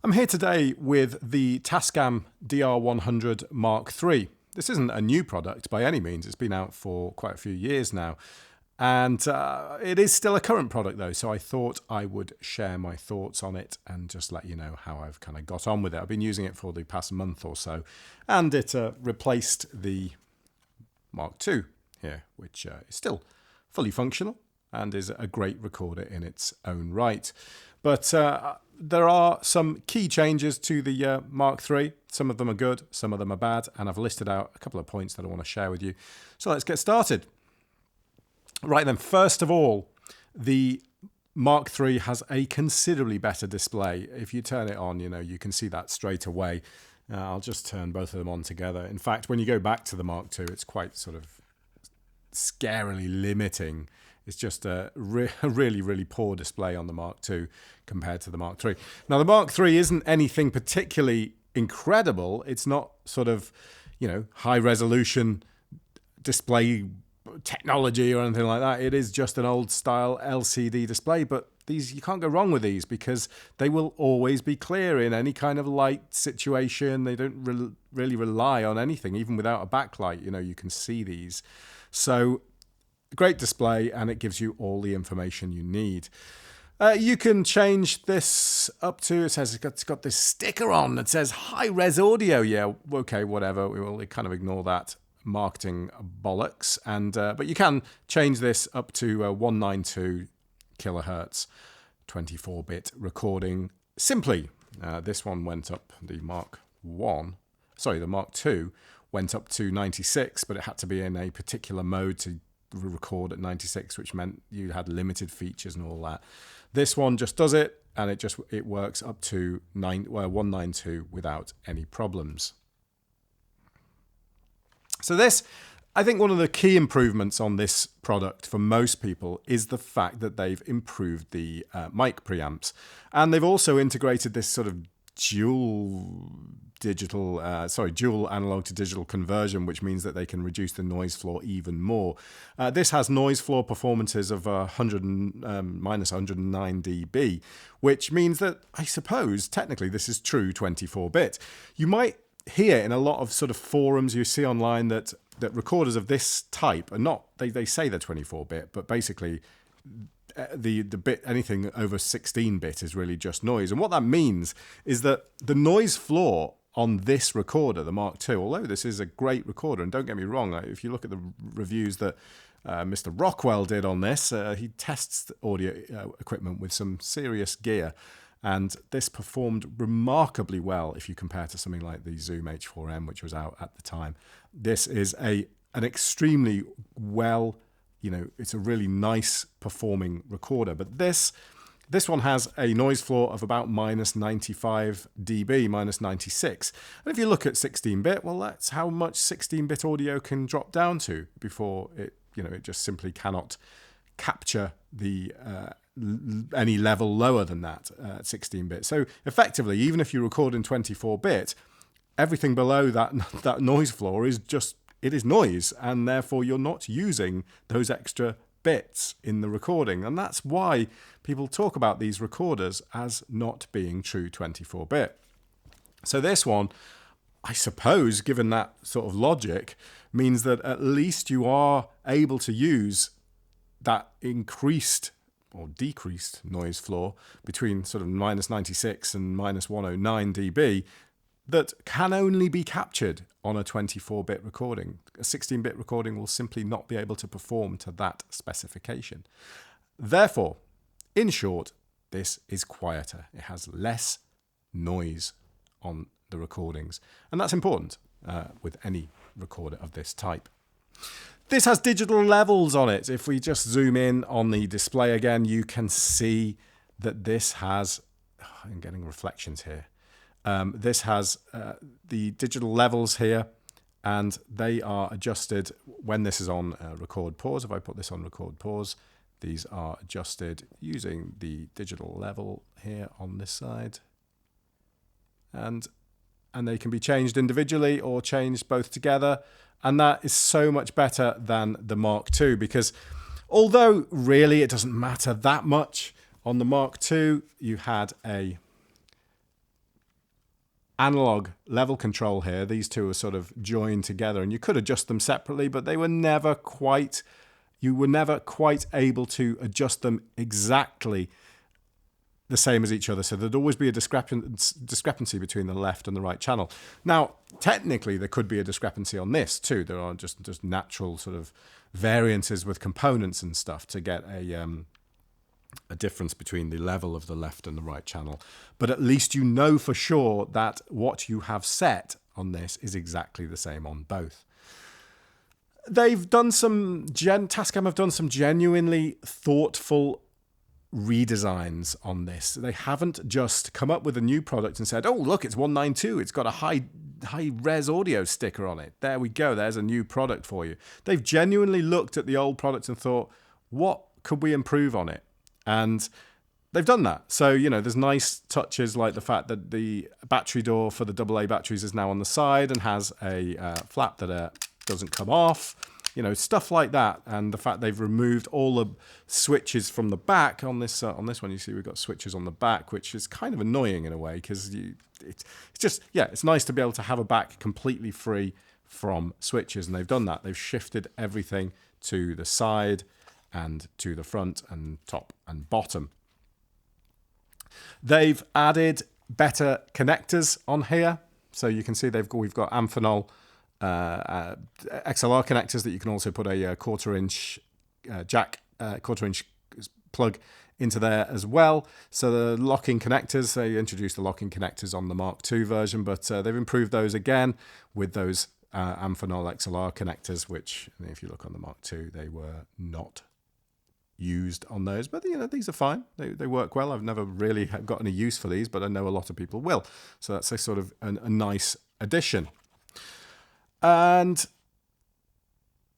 I'm here today with the Tascam DR-100 MkIII. This isn't a new product by any means. It's been out for quite a few years now. And it is still a current product though, so I thought I would share my thoughts on it and just let you know how I've kind of got on with it. I've been using it for the past month or so, and it replaced the Mark II here, which is still fully functional and is a great recorder in its own right. But there are some key changes to the Mark III. Some of them are good, some of them are bad, and I've listed out a couple of points that I want to share with you. So let's get started. Right then, first of all, the Mark III has a considerably better display. If you turn it on, you can see that straight away. I'll just turn both of them on together. In fact, when you go back to the Mark II, it's quite sort of scarily limiting. It's just a really, really poor display on the Mark II compared to the Mark III. Now, the Mark III isn't anything particularly incredible. It's not sort of, high resolution display technology or anything like that. It is just an old style LCD display, but these, you can't go wrong with these because they will always be clear in any kind of light situation. They don't really rely on anything, even without a backlight. You can see these. So great display, and it gives you all the information you need. You can change this up to, it says it's got this sticker on that says high-res audio. Yeah, okay, whatever. We will kind of ignore that marketing bollocks. And but you can change this up to 192 kilohertz 24-bit recording simply. This one went up, the Mark II went up to 96, but it had to be in a particular mode to record at 96, which meant you had limited features and all that. This one just does it, and it works up to 192 without any problems. So this, I think one of the key improvements on this product for most people is the fact that they've improved the mic preamps, and they've also integrated this sort of dual analog to digital conversion, which means that they can reduce the noise floor even more. This has noise floor performances of minus 109 dB, which means that I suppose technically this is true 24-bit. You might hear in a lot of sort of forums you see online that recorders of this type are not, they say they're 24-bit, but basically the bit, anything over 16-bit is really just noise. And what that means is that the noise floor on this recorder, the Mark II, although this is a great recorder, and don't get me wrong, if you look at the reviews that Mr. Rockwell did on this, he tests audio equipment with some serious gear, and this performed remarkably well if you compare to something like the Zoom H4n, which was out at the time. This is an extremely well, it's a really nice performing recorder. But this one has a noise floor of about minus 95 dB, minus 96. And if you look at 16-bit, well, that's how much 16-bit audio can drop down to before it, it just simply cannot capture the any level lower than that at 16-bit. So effectively, even if you record in 24-bit, everything below that noise floor is just, it is noise, and therefore you're not using those extra bits in the recording. And that's why people talk about these recorders as not being true 24-bit. So this one, I suppose, given that sort of logic, means that at least you are able to use that increased or decreased noise floor between sort of minus 96 and minus 109 dB that can only be captured on a 24-bit recording. A 16-bit recording will simply not be able to perform to that specification. Therefore, in short, this is quieter. It has less noise on the recordings, and that's important with any recorder of this type. This has digital levels on it. If we just zoom in on the display again, you can see that this has, I'm getting reflections here. This has the digital levels here, and they are adjusted when this is on record pause. If I put this on record pause, these are adjusted using the digital level here on this side. And they can be changed individually or changed both together. And that is so much better than the Mark II, because although really it doesn't matter that much, on the Mark II you had a analog level control here. These two are sort of joined together, and you could adjust them separately, but they were never quite, you were never quite able to adjust them exactly the same as each other. So there'd always be a discrepancy between the left and the right channel. Now, technically, there could be a discrepancy on this too. There are just natural sort of variances with components and stuff to get a difference between the level of the left and the right channel. But at least you know for sure that what you have set on this is exactly the same on both. They've done some, Tascam have done some genuinely thoughtful redesigns on this. They haven't just come up with a new product and said, oh, look, it's 192. It's got a high res audio sticker on it. There we go. There's a new product for you. They've genuinely looked at the old product and thought, what could we improve on it? And they've done that. So, you know, there's nice touches like the fact that the battery door for the AA batteries is now on the side and has a flap that doesn't come off. You know, stuff like that. And the fact they've removed all the switches from the back on this one. You see we've got switches on the back, which is kind of annoying in a way because it's just, yeah, it's nice to be able to have a back completely free from switches. And they've done that. They've shifted everything to the side and to the front and top and bottom. They've added better connectors on here. So you can see we've got Amphenol XLR connectors that you can also put a quarter-inch jack, quarter-inch plug into there as well. So the locking connectors, they introduced the locking connectors on the Mark II version, but they've improved those again with those Amphenol XLR connectors, which if you look on the Mark II, they were not used on those, but you know, these are fine. They work well. I've never really got any use for these, but I know a lot of people will. So that's a sort of a nice addition. And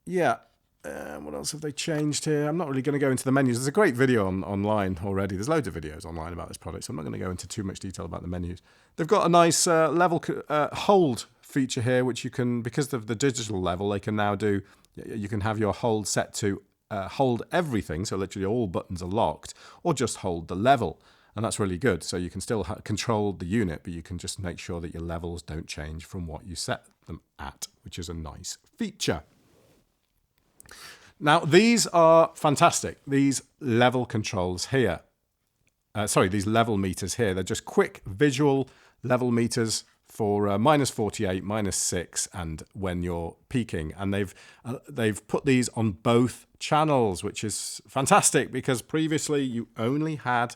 yeah, what else have they changed here? I'm not really going to go into the menus. There's a great video online already. There's loads of videos online about this product, so I'm not going to go into too much detail about the menus. They've got a nice level hold feature here, which you can, because of the digital level, they can now do, you can have your hold set to hold everything, so literally all buttons are locked, or just hold the level. And that's really good. So you can still control the unit, but you can just make sure that your levels don't change from what you set them at, which is a nice feature. Now, these are fantastic. These level controls here. These level meters here. They're just quick visual level meters for -48, -6, and when you're peaking. And they've put these on both channels, which is fantastic because previously you only had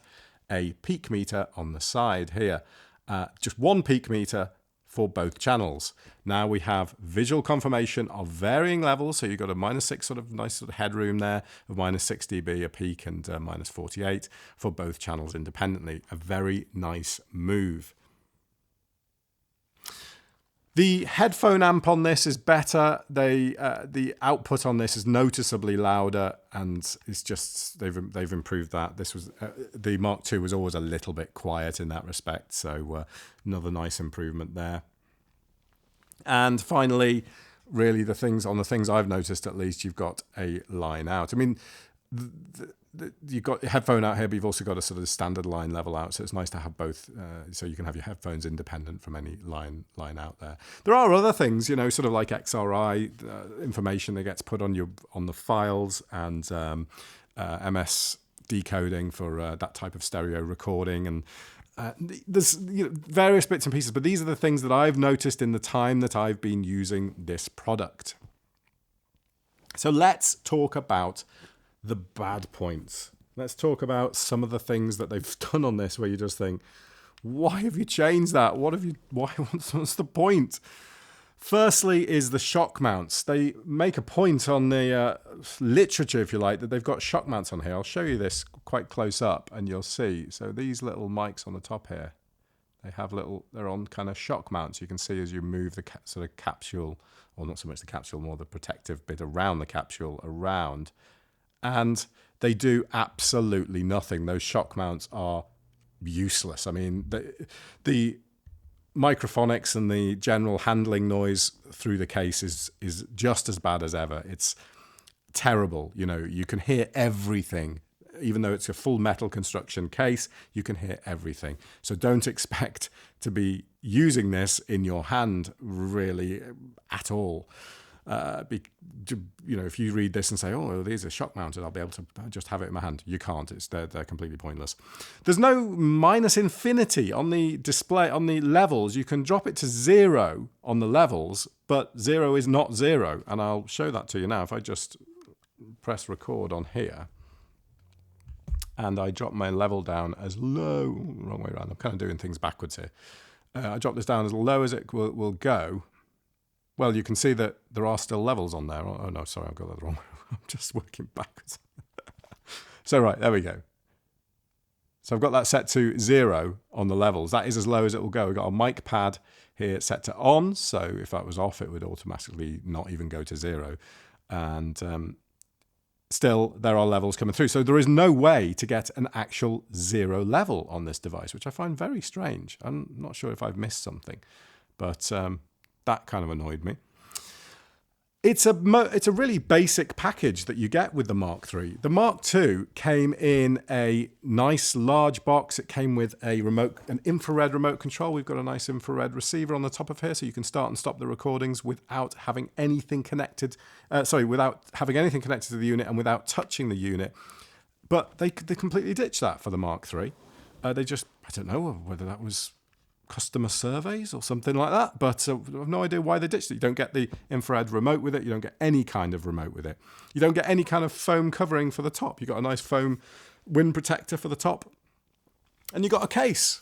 a peak meter on the side here, just one peak meter for both channels. Now we have visual confirmation of varying levels, so you've got a -6 sort of nice sort of headroom there of -6 dB a peak and -48 for both channels independently. A very nice move. The headphone amp on this is better. The output on this is noticeably louder, and it's just they've improved that. This was the Mark II was always a little bit quiet in that respect, so another nice improvement there. And finally, really the things I've noticed, at least, you've got a line out. I mean, you've got your headphone out here, but you've also got a sort of standard line level out, so it's nice to have both, so you can have your headphones independent from any line out there. There are other things, you know, sort of like XRI information that gets put on the files, and MS decoding for that type of stereo recording, and there's various bits and pieces, but these are the things that I've noticed in the time that I've been using this product. So let's talk about the bad points. Let's talk about some of the things that they've done on this where you just think, why have you changed that? What's the point? Firstly is the shock mounts. They make a point on the literature, if you like, that they've got shock mounts on here. I'll show you this quite close up and you'll see. So these little mics on the top here, they're on kind of shock mounts. You can see as you move the sort of capsule, or not so much the capsule, more the protective bit around the capsule around. And they do absolutely nothing. Those shock mounts are useless. I mean, the microphonics and the general handling noise through the case is just as bad as ever. It's terrible. You know, you can hear everything even though it's a full metal construction case, you can hear everything. So don't expect to be using this in your hand really at all. If you read this and say, oh, these are shock mounted, I'll be able to just have it in my hand. You can't. They're completely pointless. There's no minus infinity on the display, on the levels. You can drop it to 0 on the levels, but 0 is not 0. And I'll show that to you now. If I just press record on here and I drop my level down as low, wrong way around. I'm kind of doing things backwards here. I drop this down as low as it will go. Well, you can see that there are still levels on there. Oh, no, sorry, I've got that wrong. I'm just working backwards. So, right, there we go. So I've got that set to 0 on the levels. That is as low as it will go. We've got a mic pad here set to on. So if that was off, it would automatically not even go to 0. And still, there are levels coming through. So there is no way to get an actual 0 level on this device, which I find very strange. I'm not sure if I've missed something. But that kind of annoyed me. It's a really basic package that you get with the Mark III. The Mark II came in a nice large box. It came with an infrared remote control. We've got a nice infrared receiver on the top of here, so you can start and stop the recordings without having anything connected. Without having anything connected to the unit and without touching the unit. But they completely ditched that for the Mark III. I don't know whether that was customer surveys or something like that, but I have no idea why they ditched it. You don't get the infrared remote with it. You don't get any kind of remote with it. You don't get any kind of foam covering for the top. You've got a nice foam wind protector for the top, and you got a case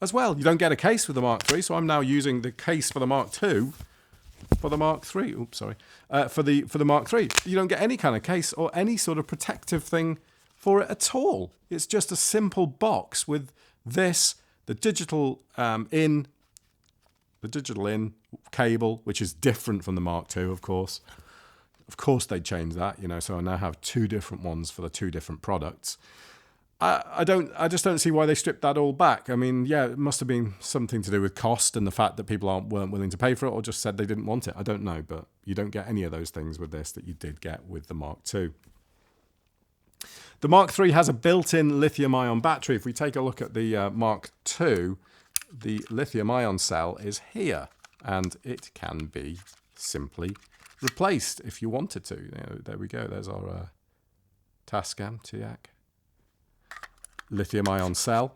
as well. You don't get a case with the Mark III, so I'm now using the case for the Mark II for the Mark III. Oops, sorry. For the Mark III, you don't get any kind of case or any sort of protective thing for it at all. It's just a simple box with this. The digital in cable, which is different from the Mark II, of course. Of course, they changed that, so I now have 2 different ones for the 2 different products. I just don't see why they stripped that all back. I mean, yeah, it must have been something to do with cost and the fact that people weren't willing to pay for it, or just said they didn't want it. I don't know, but you don't get any of those things with this that you did get with the Mark II. The Mark III has a built-in lithium-ion battery. If we take a look at the Mark II, the lithium-ion cell is here, and it can be simply replaced if you wanted to. There we go. There's our Tascam DR-100 lithium-ion cell,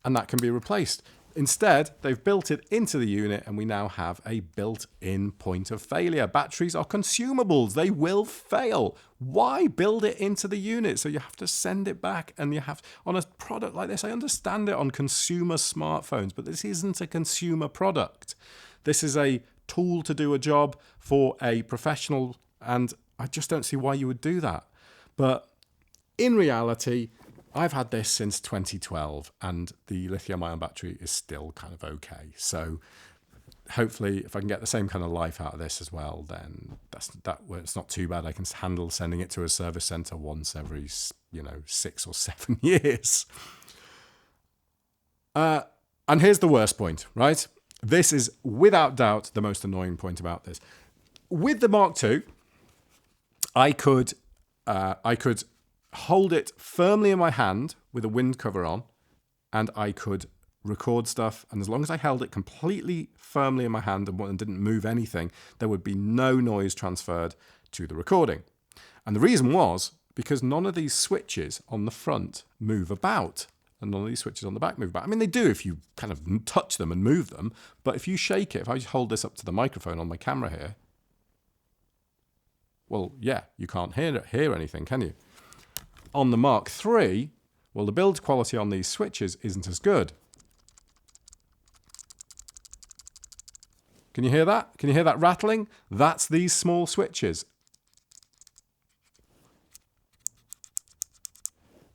and that can be replaced. Instead, they've built it into the unit, and we now have a built-in point of failure. Batteries are consumables. They will fail. Why build it into the unit? So you have to send it back, and you have, on a product like this, I understand it on consumer smartphones, but this isn't a consumer product. This is a tool to do a job for a professional, and I just don't see why you would do that. But in reality, I've had this since 2012, and the lithium-ion battery is still kind of okay. So hopefully, if I can get the same kind of life out of this as well, then it's not too bad. I can handle sending it to a service center once every 6 or 7 years. And here's the worst point, right? This is without doubt the most annoying point about this. With the Mark II, I could hold it firmly in my hand with a wind cover on, and I could record stuff. And as long as I held it completely firmly in my hand and didn't move anything, there would be no noise transferred to the recording. And the reason was because none of these switches on the front move about, and none of these switches on the back move about. I mean, they do if you kind of touch them and move them, but if you shake it, if I just hold this up to the microphone on my camera here, well, yeah, you can't hear anything, can you? On the Mark III, well, the build quality on these switches isn't as good. Can you hear that? Can you hear that rattling? That's these small switches.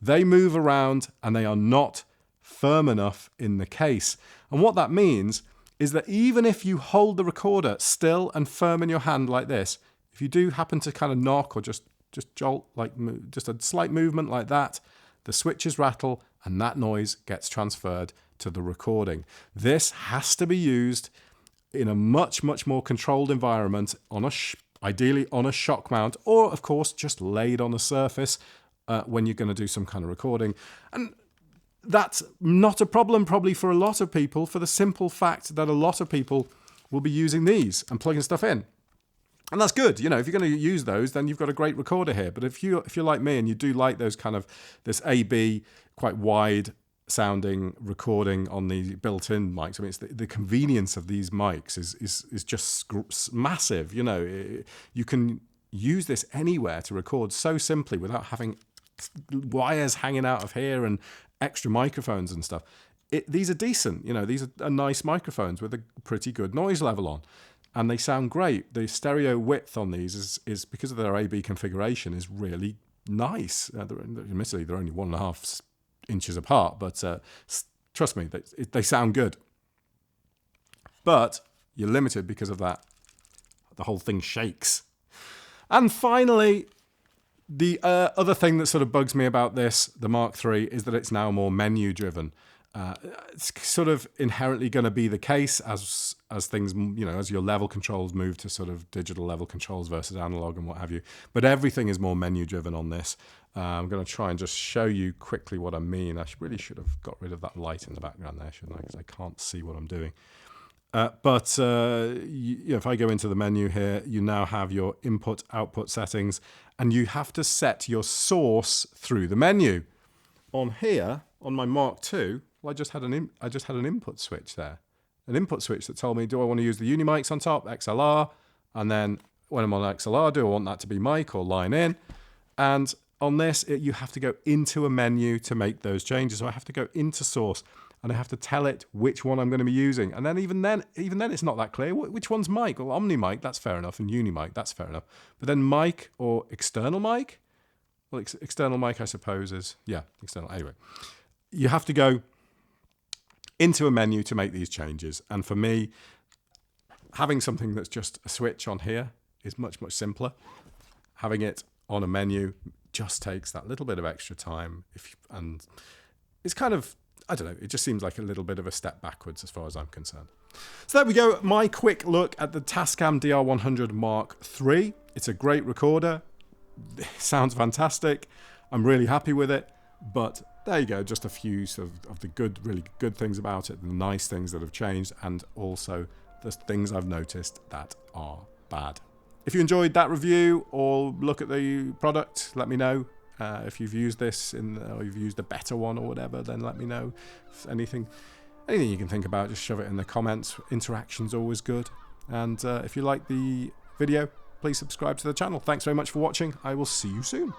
They move around and they are not firm enough in the case. And what that means is that even if you hold the recorder still and firm in your hand like this, if you do happen to kind of knock or just jolt, like just a slight movement like that, the switches rattle and that noise gets transferred to the recording. This has to be used in a much, much more controlled environment, on ideally on a shock mount, or of course just laid on a surface when you're going to do some kind of recording. And that's not a problem probably for a lot of people, for the simple fact that a lot of people will be using these and plugging stuff in. And that's good. You know, if you're going to use those, then you've got a great recorder here. But if you're like me and you do like those kind of this AB, quite wide sounding recording on the built-in mics, I mean, it's the convenience of these mics is just massive. You know, you can use this anywhere to record so simply without having wires hanging out of here and extra microphones and stuff. These are decent. You know, these are nice microphones with a pretty good noise level on. And they sound great. The stereo width on these is because of their AB configuration, is really nice. Admittedly, they're only 1.5 inches apart, but trust me, they sound good. But you're limited because of that. The whole thing shakes. And finally, the other thing that sort of bugs me about this, the Mark III, is that it's now more menu driven. It's sort of inherently going to be the case as things, you know, as your level controls move to sort of digital level controls versus analog and what have you. But everything is more menu driven on this. I'm going to try and just show you quickly what I mean. I really should have got rid of that light in the background there, shouldn't I? Because I can't see what I'm doing. But if I go into the menu here, you now have your input-output settings, and you have to set your source through the menu. On here, on my Mark II, well, I just had an input switch there, an input switch that told me, do I want to use the Unimics on top, XLR, and then when I'm on XLR, do I want that to be mic or line in? And on this, you have to go into a menu to make those changes. So I have to go into source, and I have to tell it which one I'm going to be using. And then even then, it's not that clear. Which one's mic? Well, OmniMic, that's fair enough, and Unimic, that's fair enough. But then mic or external mic? Well, external mic, I suppose, is, yeah, external. Anyway, you have to go into a menu to make these changes. And for me, having something that's just a switch on here is much, much simpler. Having it on a menu just takes that little bit of extra time. And it's kind of, I don't know, it just seems like a little bit of a step backwards as far as I'm concerned. So there we go, my quick look at the Tascam DR-100 Mark III. It's a great recorder. It sounds fantastic. I'm really happy with it. But there you go, just a few sort of the good, really good things about it, the nice things that have changed, and also the things I've noticed that are bad. If you enjoyed that review or look at the product, let me know. If you've used this or you've used a better one or whatever, then let me know. If anything you can think about, just shove it in the comments. Interaction's always good. And if you like the video, please subscribe to the channel. Thanks very much for watching. I will see you soon.